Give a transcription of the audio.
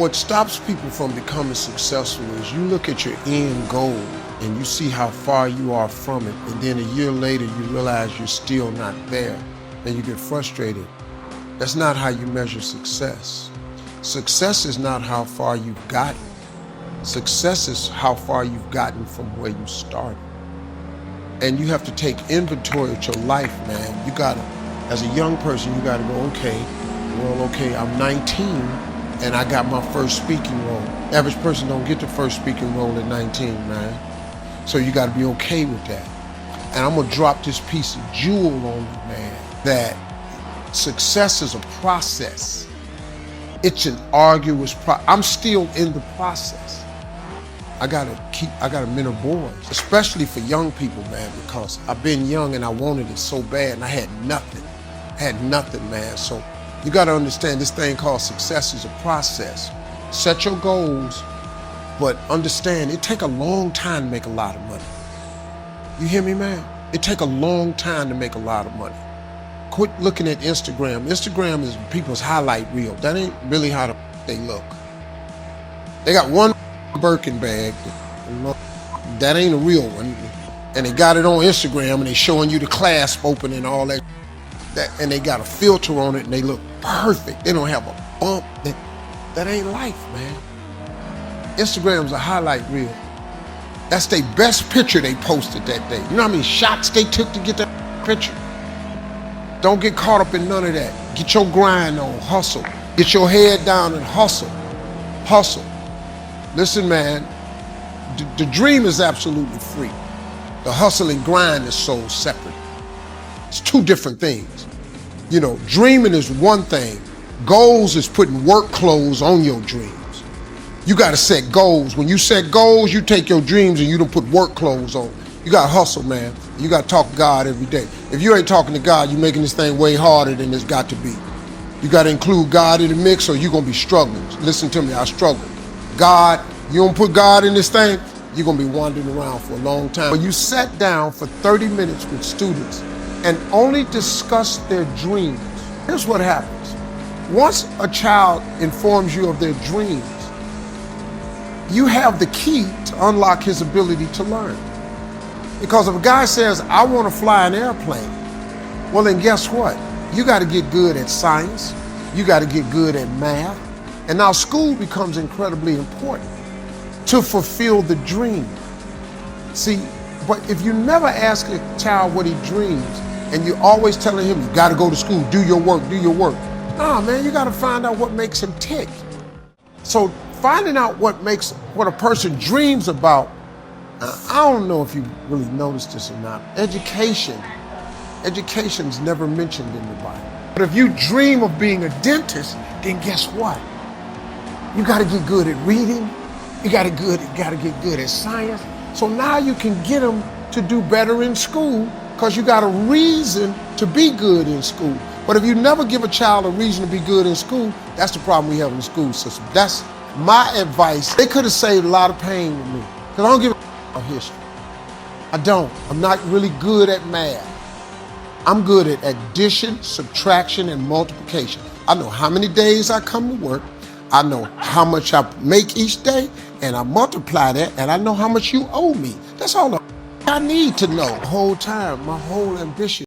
What stops people from becoming successful is you look at your end goal and you see how far you are from it, and then a year later you realize you're still not there and you get frustrated. That's not how you measure success. Success is not how far you've gotten. Success is how far you've gotten from where you started. And you have to take inventory of your life, man. You gotta, as a young person, you gotta go, okay, I'm 19 and I got my first speaking role. Average person don't get the first speaking role at 19, man. So you gotta be okay with that. And I'm gonna drop this piece of jewel on you, man, that success is a process. It's an arduous process. I'm still in the process. I gotta mentor boys, especially for young people, man, because I've been young and I wanted it so bad and I had nothing, man. So you gotta understand this thing called success is a process. Set your goals, but understand it take a long time to make a lot of money. You hear me, man? It take a long time to make a lot of money. Quit looking at Instagram. Instagram is people's highlight reel. That ain't really how they look. They got one Birkin bag. That ain't a real one. And they got it on Instagram and they showing you the clasp open and all that. And they got a filter on it and they look perfect. They don't have a bump. That ain't life, man. Instagram's a highlight reel. That's their best picture they posted that day. You know how many shots they took to get that picture? Don't get caught up in none of that. Get your grind on, hustle. Get your head down and hustle. Hustle. Listen, man, the dream is absolutely free. The hustle and grind is so separate. It's two different things. You know, dreaming is one thing. Goals is putting work clothes on your dreams. You gotta set goals. When you set goals, you take your dreams and you don't put work clothes on. You gotta hustle, man. You gotta talk to God every day. If you ain't talking to God, you're making this thing way harder than it's got to be. You gotta include God in the mix or you're gonna be struggling. Listen to me, I struggle. God, you don't put God in this thing, you're gonna be wandering around for a long time. When you sat down for 30 minutes with students and only discuss their dreams, here's what happens. Once a child informs you of their dreams, you have the key to unlock his ability to learn. Because if a guy says, I want to fly an airplane, well then guess what? You got to get good at science, you got to get good at math, and now school becomes incredibly important to fulfill the dream. See, but if you never ask a child what he dreams, and you're always telling him, you got to go to school, do your work. Nah, man, you got to find out what makes him tick. So finding out what a person dreams about, I don't know if you really noticed this or not. Education's never mentioned in the Bible. But if you dream of being a dentist, then guess what? You got to get good at reading. You got to get good at science. So now you can get them to do better in school because you got a reason to be good in school. But if you never give a child a reason to be good in school, that's the problem we have in the school system. That's my advice. They could have saved a lot of pain with me because I don't give a about history. I don't. I'm not really good at math. I'm good at addition, subtraction, and multiplication. I know how many days I come to work. I know how much I make each day, and I multiply that, and I know how much you owe me. That's all I need to know. The whole time, my whole ambition